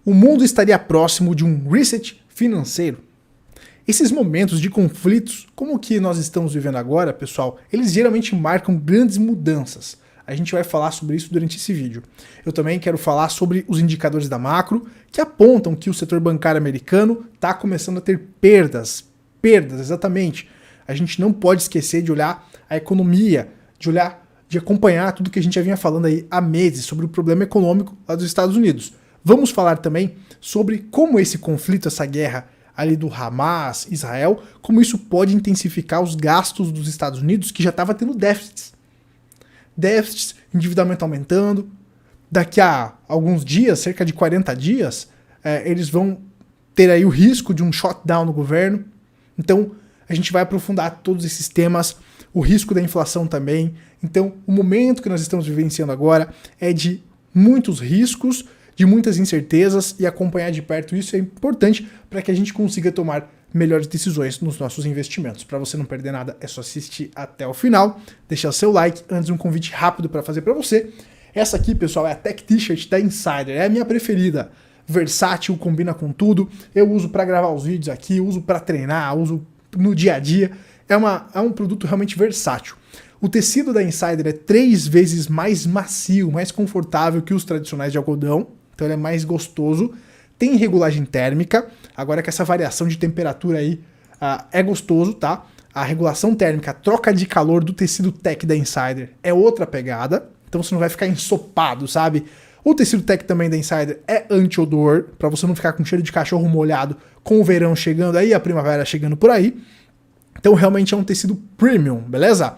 o mundo estaria próximo de um reset financeiro? Esses momentos de conflitos, como o que nós estamos vivendo agora, pessoal, eles geralmente marcam grandes mudanças. A gente vai falar sobre isso durante esse vídeo. Eu também quero falar sobre os indicadores da macro, que apontam que o setor bancário americano está começando a ter perdas. Perdas, exatamente. A gente não pode esquecer de olhar a economia, de acompanhar tudo que a gente já vinha falando aí há meses sobre o problema econômico lá dos Estados Unidos. Vamos falar também sobre como esse conflito, essa guerra ali do Hamas, Israel, como isso pode intensificar os gastos dos Estados Unidos, que já estava tendo déficits, endividamento aumentando. Daqui a alguns dias, cerca de 40 dias, eles vão ter aí o risco de um shutdown no governo. Então, a gente vai aprofundar todos esses temas, o risco da inflação também. Então, o momento que nós estamos vivenciando agora é de muitos riscos, de muitas incertezas, e acompanhar de perto isso é importante para que a gente consiga tomar melhores decisões nos nossos investimentos. Para você não perder nada, é só assistir até o final, deixar seu like. Antes, um convite rápido para fazer para você. Essa aqui, pessoal, é a Tech T-shirt da Insider, é a minha preferida. Versátil, combina com tudo. Eu uso para gravar os vídeos aqui, uso para treinar, uso no dia a dia. É um produto realmente versátil. O tecido da Insider é 3 vezes mais macio, mais confortável que os tradicionais de algodão. Então ele é mais gostoso. Tem regulagem térmica. Agora que essa variação de temperatura aí é gostoso, tá? A regulação térmica, a troca de calor do tecido Tech da Insider é outra pegada. Então você não vai ficar ensopado, sabe? O tecido Tech também da Insider é anti-odor, para você não ficar com cheiro de cachorro molhado com o verão chegando aí, a primavera chegando por aí. Então realmente é um tecido premium, beleza?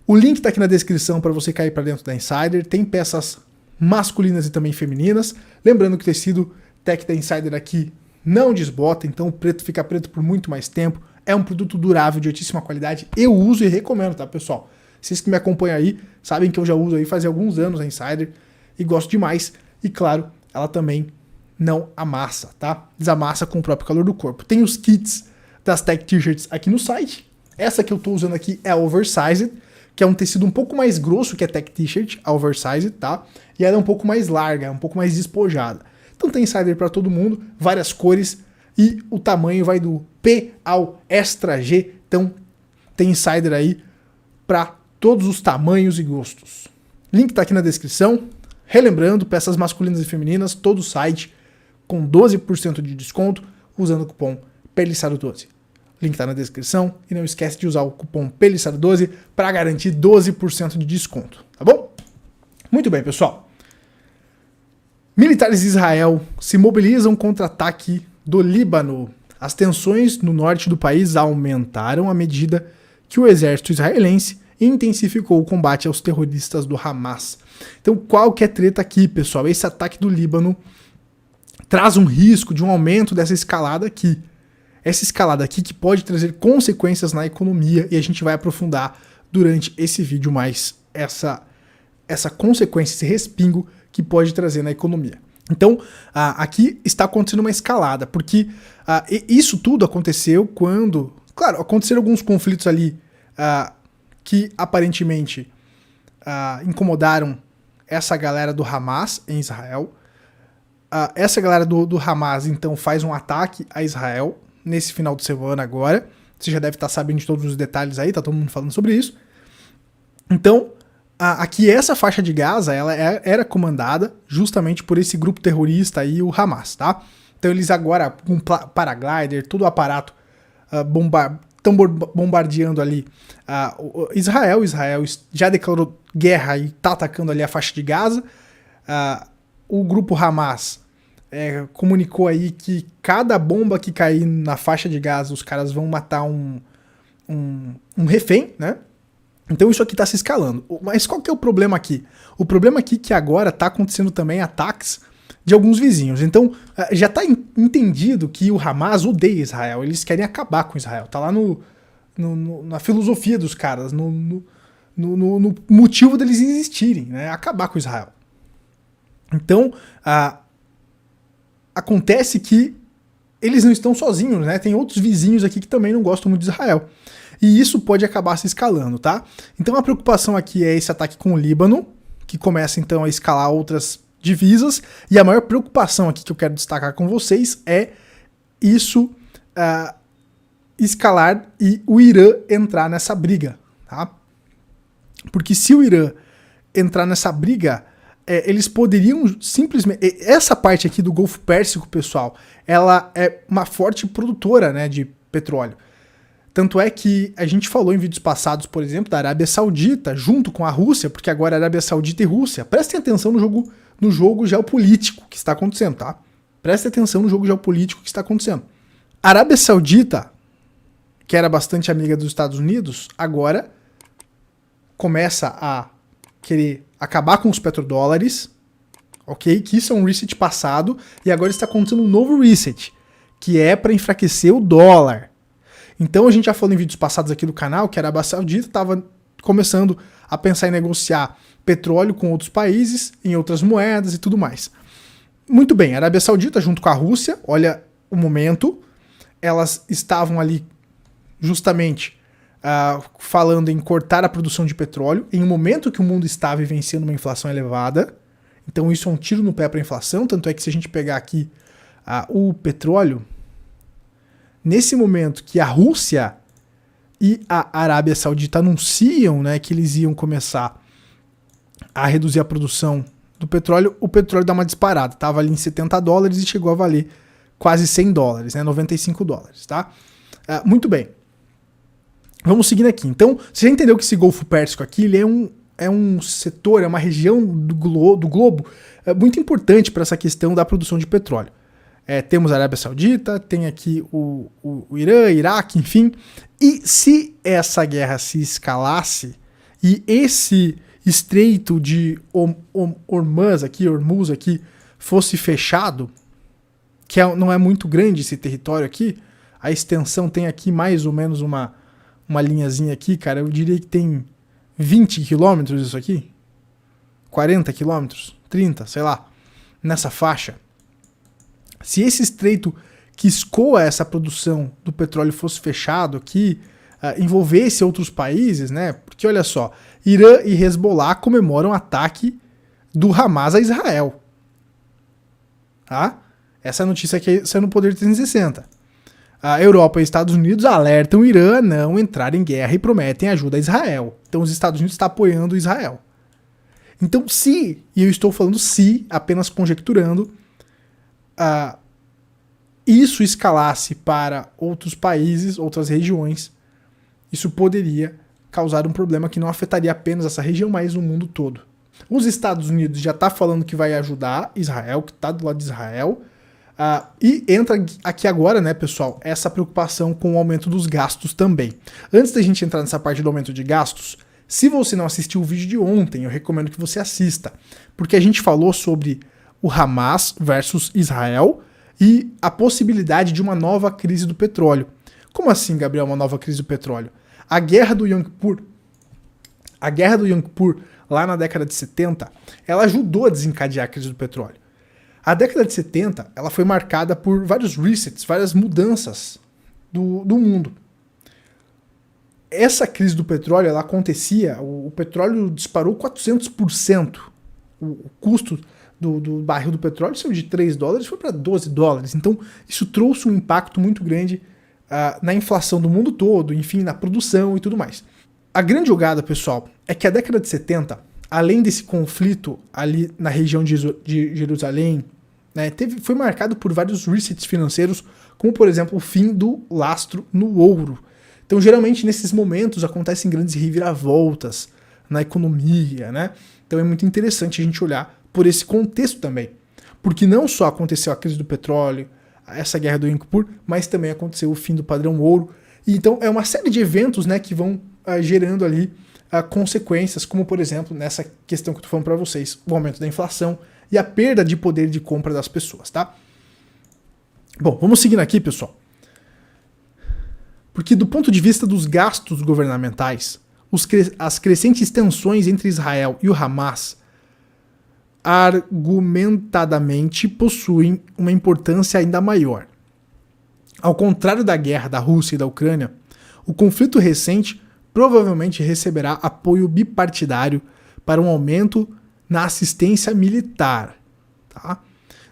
O link tá aqui na descrição para você cair para dentro da Insider. Tem peças masculinas e também femininas. Lembrando que o tecido Tech da Insider aqui não desbota, então o preto fica preto por muito mais tempo. É um produto durável, de altíssima qualidade. Eu uso e recomendo, tá, pessoal? Vocês que me acompanham aí sabem que eu já uso aí faz alguns anos a Insider e gosto demais. E claro, ela também não amassa, tá? Desamassa com o próprio calor do corpo. Tem os kits das Tech T-shirts aqui no site. Essa que eu tô usando aqui é a Oversized, que é um tecido um pouco mais grosso que a Tech T-shirt, a Oversized, tá? E ela é um pouco mais larga, um pouco mais despojada. Então tem Insider para todo mundo, várias cores, e o tamanho vai do P ao Extra G. Então tem Insider aí para todos os tamanhos e gostos. Link tá aqui na descrição. Relembrando, peças masculinas e femininas, todo o site com 12% de desconto usando o cupom PELISSARO12. Link tá na descrição e não esquece de usar o cupom PELISSARO12 para garantir 12% de desconto, tá bom? Muito bem, pessoal. Militares de Israel se mobilizam contra ataque do Líbano. As tensões no norte do país aumentaram à medida que o exército israelense intensificou o combate aos terroristas do Hamas. Então, qual que é a treta aqui, pessoal? Esse ataque do Líbano traz um risco de um aumento dessa escalada aqui. Essa escalada aqui que pode trazer consequências na economia, e a gente vai aprofundar durante esse vídeo mais essa consequência, esse respingo que pode trazer na economia. Então, aqui está acontecendo uma escalada, porque isso tudo aconteceu quando, claro, aconteceram alguns conflitos ali que aparentemente incomodaram essa galera do Hamas em Israel. Essa galera do Hamas, então, faz um ataque a Israel nesse final de semana agora. Você já deve estar sabendo de todos os detalhes aí, tá todo mundo falando sobre isso. Então, aqui essa faixa de Gaza, ela era comandada justamente por esse grupo terrorista aí, o Hamas, tá? Então eles agora, com paraglider, todo o aparato, estão bombardeando ali Israel. Israel já declarou guerra e está atacando ali a faixa de Gaza. O grupo Hamas comunicou aí que cada bomba que cair na faixa de Gaza, os caras vão matar um refém, né? Então isso aqui está se escalando. Mas qual que é o problema aqui? O problema aqui é que agora está acontecendo também ataques de alguns vizinhos. Então já está entendido que o Hamas odeia Israel. Eles querem acabar com Israel. Tá lá na filosofia dos caras, no motivo deles existirem, né? Acabar com Israel. Então acontece que eles não estão sozinhos, né? Tem outros vizinhos aqui que também não gostam muito de Israel. E isso pode acabar se escalando, tá? Então a preocupação aqui é esse ataque com o Líbano, que começa então a escalar outras divisas, e a maior preocupação aqui que eu quero destacar com vocês é isso escalar e o Irã entrar nessa briga, tá? Porque se o Irã entrar nessa briga, eles poderiam simplesmente... Essa parte aqui do Golfo Pérsico, pessoal, ela é uma forte produtora, né, de petróleo. Tanto é que a gente falou em vídeos passados, por exemplo, da Arábia Saudita, junto com a Rússia, porque agora é Arábia Saudita e Rússia. Prestem atenção no jogo geopolítico que está acontecendo, tá? Prestem atenção no jogo geopolítico que está acontecendo. A Arábia Saudita, que era bastante amiga dos Estados Unidos, agora começa a querer acabar com os petrodólares, ok? Que isso é um reset passado, e agora está acontecendo um novo reset, que é para enfraquecer o dólar. Então a gente já falou em vídeos passados aqui do canal que a Arábia Saudita estava começando a pensar em negociar petróleo com outros países, em outras moedas e tudo mais. Muito bem, a Arábia Saudita junto com a Rússia, olha o momento, elas estavam ali justamente falando em cortar a produção de petróleo, em um momento que o mundo está vivenciando uma inflação elevada. Então isso é um tiro no pé para a inflação, tanto é que se a gente pegar aqui o petróleo, nesse momento que a Rússia e a Arábia Saudita anunciam, né, que eles iam começar a reduzir a produção do petróleo, o petróleo dá uma disparada. Estava ali em $70 e chegou a valer quase $100, né, $95, tá? Muito bem. Vamos seguindo aqui. Então, você já entendeu que esse Golfo Pérsico aqui ele é um setor, é uma região do globo muito importante para essa questão da produção de petróleo. Temos a Arábia Saudita, tem aqui o Irã, Iraque, enfim. E se essa guerra se escalasse e esse estreito de Hormuz aqui fosse fechado, que não é muito grande esse território aqui, a extensão tem aqui mais ou menos uma linhazinha aqui, cara, eu diria que tem 20 quilômetros isso aqui, 40 quilômetros, 30, sei lá, nessa faixa. Se esse estreito que escoa essa produção do petróleo fosse fechado aqui, envolvesse outros países, né? Porque olha só, Irã e Hezbollah comemoram o ataque do Hamas a Israel. Tá? Essa notícia aqui saiu no Poder 360. A Europa e Estados Unidos alertam o Irã a não entrar em guerra e prometem ajuda a Israel. Então os Estados Unidos estão apoiando Israel. Então e eu estou falando se, apenas conjecturando, isso escalasse para outros países, outras regiões, isso poderia causar um problema que não afetaria apenas essa região, mas o mundo todo. Os Estados Unidos já está falando que vai ajudar Israel, que está do lado de Israel, e entra aqui agora, né, pessoal, essa preocupação com o aumento dos gastos também. Antes da gente entrar nessa parte do aumento de gastos, se você não assistiu o vídeo de ontem, eu recomendo que você assista, porque a gente falou sobre o Hamas versus Israel e a possibilidade de uma nova crise do petróleo. Como assim, Gabriel, uma nova crise do petróleo? A guerra do Yom Kippur, lá na década de 70, ela ajudou a desencadear a crise do petróleo. A década de 70, ela foi marcada por vários resets, várias mudanças do mundo. Essa crise do petróleo, ela acontecia, o petróleo disparou 400%. O custo do barril do petróleo saiu de $3 e foi para $12. Então, isso trouxe um impacto muito grande na inflação do mundo todo, enfim, na produção e tudo mais. A grande jogada, pessoal, é que a década de 70, além desse conflito ali na região de Jerusalém, né, foi marcado por vários resets financeiros, como, por exemplo, o fim do lastro no ouro. Então, geralmente, nesses momentos, acontecem grandes reviravoltas na economia, né? Então, é muito interessante a gente olhar por esse contexto também. Porque não só aconteceu a crise do petróleo, essa guerra do Yom Kippur, mas também aconteceu o fim do padrão ouro. E, então, é uma série de eventos, né, que vão gerando ali consequências, como, por exemplo, nessa questão que eu estou falando para vocês, o aumento da inflação e a perda de poder de compra das pessoas, tá? Bom, vamos seguindo aqui, pessoal. Porque do ponto de vista dos gastos governamentais, as crescentes tensões entre Israel e o Hamas argumentadamente possuem uma importância ainda maior. Ao contrário da guerra da Rússia e da Ucrânia, o conflito recente provavelmente receberá apoio bipartidário para um aumento na assistência militar. tá?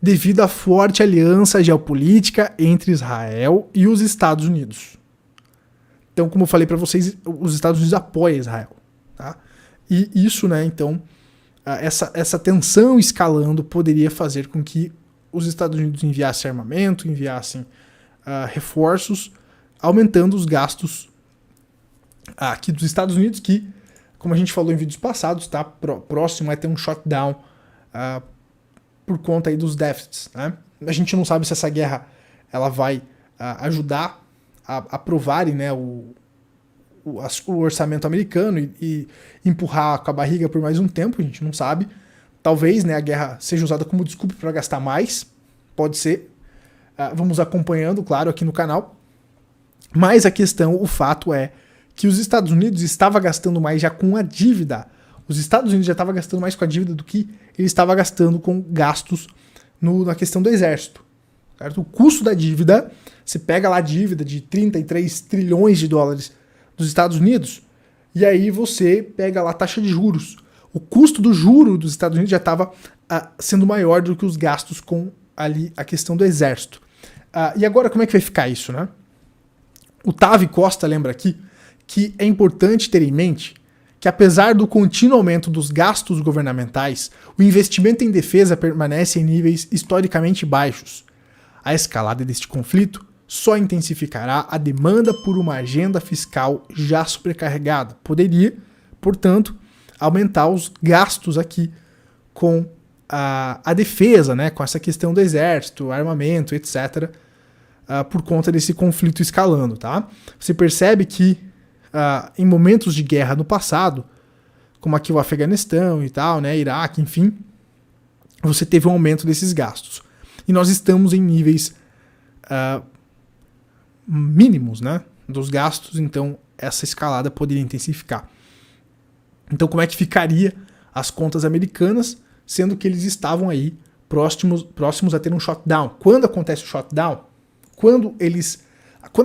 Devido à forte aliança geopolítica entre Israel e os Estados Unidos. Então, como eu falei para vocês, os Estados Unidos apoiam Israel, tá? E isso, né, então, essa tensão escalando poderia fazer com que os Estados Unidos enviassem armamento, enviassem reforços, aumentando os gastos aqui dos Estados Unidos, que, como a gente falou em vídeos passados, tá próximo a ter um shutdown por conta aí dos déficits, né? A gente não sabe se essa guerra ela vai ajudar a aprovarem, né, o orçamento americano e empurrar com a barriga por mais um tempo, a gente não sabe. Talvez, né, a guerra seja usada como desculpa para gastar mais, pode ser. Vamos acompanhando, claro, aqui no canal. Mas a questão, o fato é que os Estados Unidos estavam gastando mais já com a dívida. Os Estados Unidos já estavam gastando mais com a dívida do que ele estava gastando com gastos na questão do exército. Certo? O custo da dívida, você pega lá a dívida de 33 trilhões de dólares dos Estados Unidos, e aí você pega lá a taxa de juros. O custo do juro dos Estados Unidos já estava sendo maior do que os gastos com ali a questão do exército. E agora como é que vai ficar isso, né? O Tavi Costa lembra aqui que é importante ter em mente que apesar do contínuo aumento dos gastos governamentais, o investimento em defesa permanece em níveis historicamente baixos. A escalada deste conflito só intensificará a demanda por uma agenda fiscal já sobrecarregada. Poderia, portanto, aumentar os gastos aqui com a defesa, né, com essa questão do exército, armamento, etc., por conta desse conflito escalando. Tá? Você percebe que em momentos de guerra no passado, como aqui o Afeganistão e tal, né, Iraque, enfim, você teve um aumento desses gastos. E nós estamos em níveis mínimos, né, dos gastos, então essa escalada poderia intensificar. Então como é que ficaria as contas americanas, sendo que eles estavam aí próximos a ter um shutdown? Quando acontece o shutdown, quando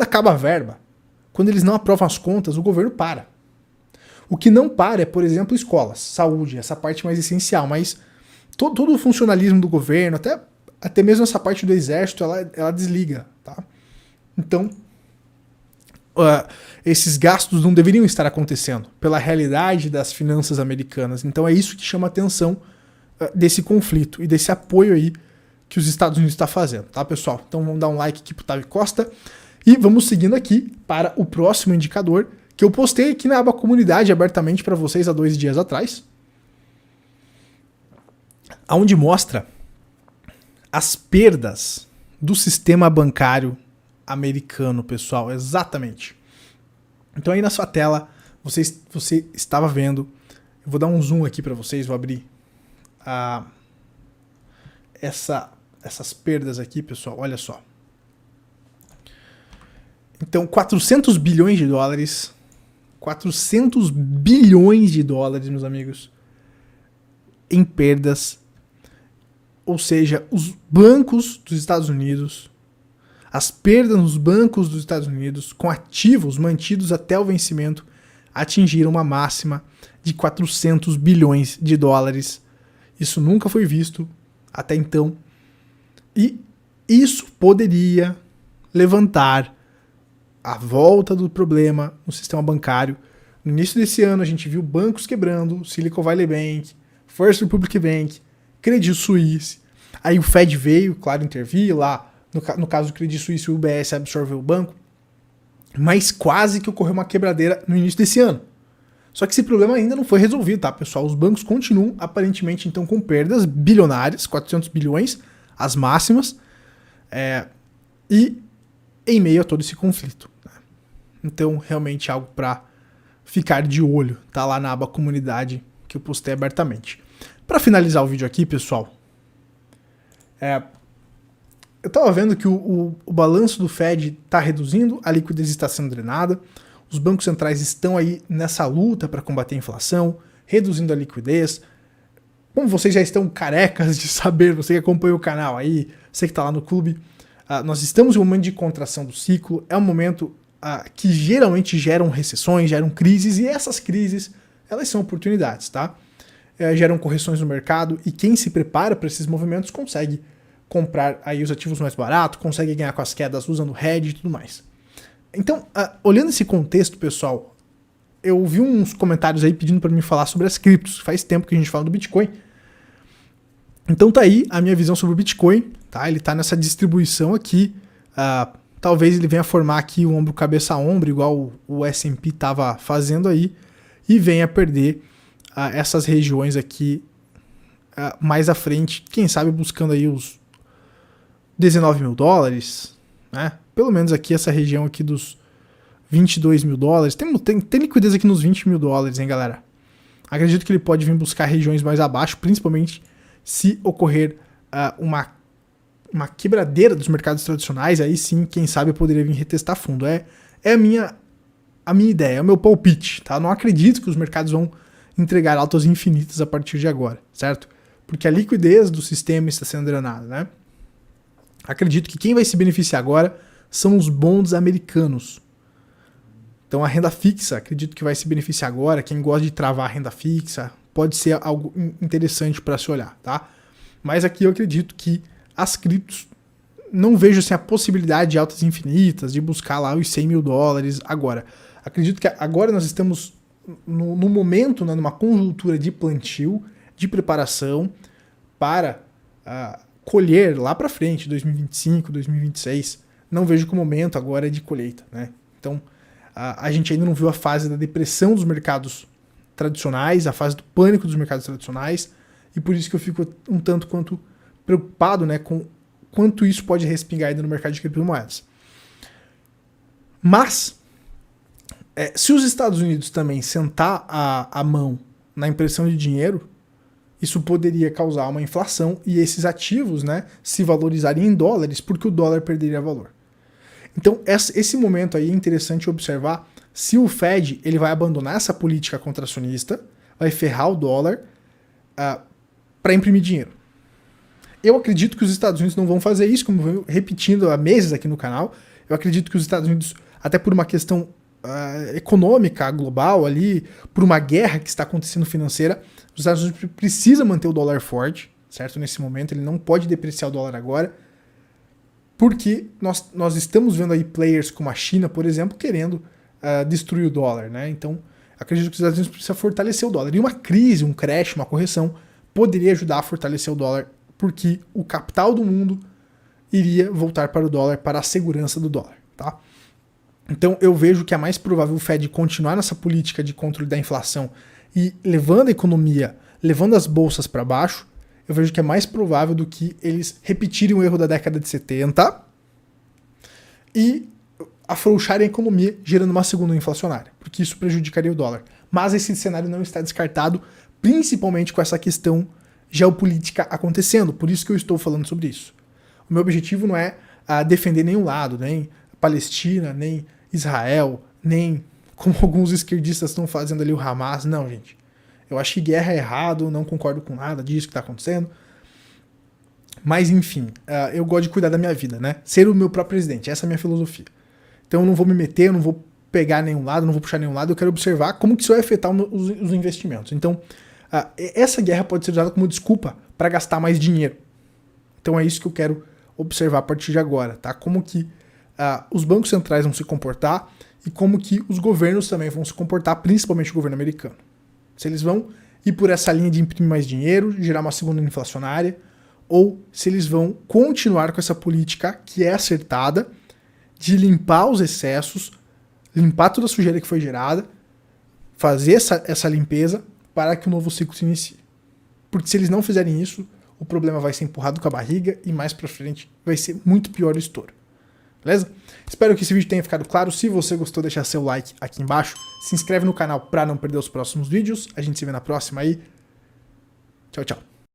acaba a verba, quando eles não aprovam as contas, o governo para. O que não para é, por exemplo, escolas, saúde, essa parte mais essencial, mas todo o funcionalismo do governo, até mesmo essa parte do exército, ela desliga. Tá? Então, esses gastos não deveriam estar acontecendo pela realidade das finanças americanas. Então é isso que chama a atenção desse conflito e desse apoio aí que os Estados Unidos estão fazendo, tá, pessoal? Então vamos dar um like aqui pro Tavi Costa e vamos seguindo aqui para o próximo indicador que eu postei aqui na aba comunidade abertamente para vocês há 2 dias atrás, onde mostra as perdas do sistema bancário americano, pessoal, exatamente. Então aí na sua tela você estava vendo, eu vou dar um zoom aqui para vocês, vou abrir essas perdas aqui, pessoal, olha só. Então 400 bilhões de dólares, 400 bilhões de dólares, meus amigos, em perdas, ou seja, os bancos dos Estados Unidos, as perdas nos bancos dos Estados Unidos com ativos mantidos até o vencimento atingiram uma máxima de 400 bilhões de dólares. Isso nunca foi visto até então. E isso poderia levantar a volta do problema no sistema bancário. No início desse ano a gente viu bancos quebrando, Silicon Valley Bank, First Republic Bank, Credit Suisse. Aí o Fed veio, claro, intervir lá. No caso do Credit Suisse, o UBS absorveu o banco. Mas quase que ocorreu uma quebradeira no início desse ano. Só que esse problema ainda não foi resolvido, tá, pessoal? Os bancos continuam, aparentemente, então, com perdas bilionárias, 400 bilhões, as máximas, e em meio a todo esse conflito. Né? Então, realmente, algo para ficar de olho. Tá lá na aba comunidade que eu postei abertamente. Para finalizar o vídeo aqui, pessoal, eu estava vendo que o balanço do Fed está reduzindo, a liquidez está sendo drenada, os bancos centrais estão aí nessa luta para combater a inflação, reduzindo a liquidez. Como vocês já estão carecas de saber, você que acompanha o canal aí, você que está lá no clube, nós estamos em um momento de contração do ciclo, é um momento que geralmente geram recessões, geram crises, e essas crises, elas são oportunidades, tá? geram correções no mercado, e quem se prepara para esses movimentos consegue comprar aí os ativos mais baratos, consegue ganhar com as quedas usando hedge e tudo mais. Então, olhando esse contexto, pessoal, eu vi uns comentários aí pedindo para mim falar sobre as criptos. Faz tempo que a gente fala do Bitcoin. Então tá aí a minha visão sobre o Bitcoin, tá? Ele tá nessa distribuição aqui. Talvez ele venha formar aqui o ombro cabeça a ombro, igual o S&P estava fazendo aí, e venha perder essas regiões aqui mais à frente, quem sabe buscando aí os 19 mil dólares, né? Pelo menos aqui essa região aqui dos 22 mil dólares. Tem liquidez aqui nos 20 mil dólares, hein, galera? Acredito que ele pode vir buscar regiões mais abaixo, principalmente se ocorrer uma quebradeira dos mercados tradicionais. Aí sim, quem sabe eu poderia vir retestar fundo. É a minha ideia, é o meu palpite, tá? Não acredito que os mercados vão entregar altas infinitas a partir de agora, certo? Porque a liquidez do sistema está sendo drenada, né? Acredito que quem vai se beneficiar agora são os bonds americanos. Então a renda fixa, acredito que vai se beneficiar agora. Quem gosta de travar a renda fixa, pode ser algo interessante para se olhar, tá? Mas aqui eu acredito que as criptos, não vejo assim, a possibilidade de altas infinitas, de buscar lá os 100 mil dólares agora. Acredito que agora nós estamos no momento, né, numa conjuntura de plantio, de preparação para colher lá para frente, 2025, 2026. Não vejo que o momento agora é de colheita, né? Então, a gente ainda não viu a fase da depressão dos mercados tradicionais, a fase do pânico dos mercados tradicionais, e por isso que eu fico um tanto quanto preocupado, né, com quanto isso pode respingar ainda no mercado de criptomoedas. Mas, se os Estados Unidos também sentar a mão na impressão de dinheiro, isso poderia causar uma inflação e esses ativos, né, se valorizarem em dólares, porque o dólar perderia valor. Então, esse momento aí é interessante observar se o Fed ele vai abandonar essa política contracionista, vai ferrar o dólar para imprimir dinheiro. Eu acredito que os Estados Unidos não vão fazer isso, como eu venho repetindo há meses aqui no canal. Eu acredito que os Estados Unidos, até por uma questão econômica global ali, por uma guerra que está acontecendo financeira, os Estados Unidos precisam manter o dólar forte, certo? Nesse momento, ele não pode depreciar o dólar agora, porque nós estamos vendo aí players como a China, por exemplo, querendo destruir o dólar, né? Então, acredito que os Estados Unidos precisam fortalecer o dólar. E uma crise, um crash, uma correção, poderia ajudar a fortalecer o dólar, porque o capital do mundo iria voltar para o dólar, para a segurança do dólar, tá? Então, eu vejo que é mais provável o Fed continuar nessa política de controle da inflação e levando a economia, levando as bolsas para baixo. Eu vejo que é mais provável do que eles repetirem o erro da década de 70 e afrouxarem a economia, gerando uma segunda inflacionária, porque isso prejudicaria o dólar. Mas esse cenário não está descartado, principalmente com essa questão geopolítica acontecendo, por isso que eu estou falando sobre isso. O meu objetivo não é defender nenhum lado, nem Palestina, nem Israel, nem como alguns esquerdistas estão fazendo ali o Hamas. Não, gente. Eu acho que guerra é errado, não concordo com nada disso que está acontecendo. Mas, enfim, eu gosto de cuidar da minha vida, né? Ser o meu próprio presidente, essa é a minha filosofia. Então eu não vou me meter, eu não vou pegar nenhum lado, não vou puxar nenhum lado, eu quero observar como que isso vai afetar os investimentos. Então, essa guerra pode ser usada como desculpa para gastar mais dinheiro. Então é isso que eu quero observar a partir de agora, tá? Como que os bancos centrais vão se comportar e como que os governos também vão se comportar, principalmente o governo americano. Se eles vão ir por essa linha de imprimir mais dinheiro, gerar uma segunda inflacionária, ou se eles vão continuar com essa política que é acertada de limpar os excessos, limpar toda a sujeira que foi gerada, fazer essa limpeza para que o novo ciclo se inicie. Porque se eles não fizerem isso, o problema vai ser empurrado com a barriga e mais pra frente vai ser muito pior o estouro. Beleza? Espero que esse vídeo tenha ficado claro. Se você gostou, deixa seu like aqui embaixo. Se inscreve no canal para não perder os próximos vídeos. A gente se vê na próxima aí. Tchau, tchau.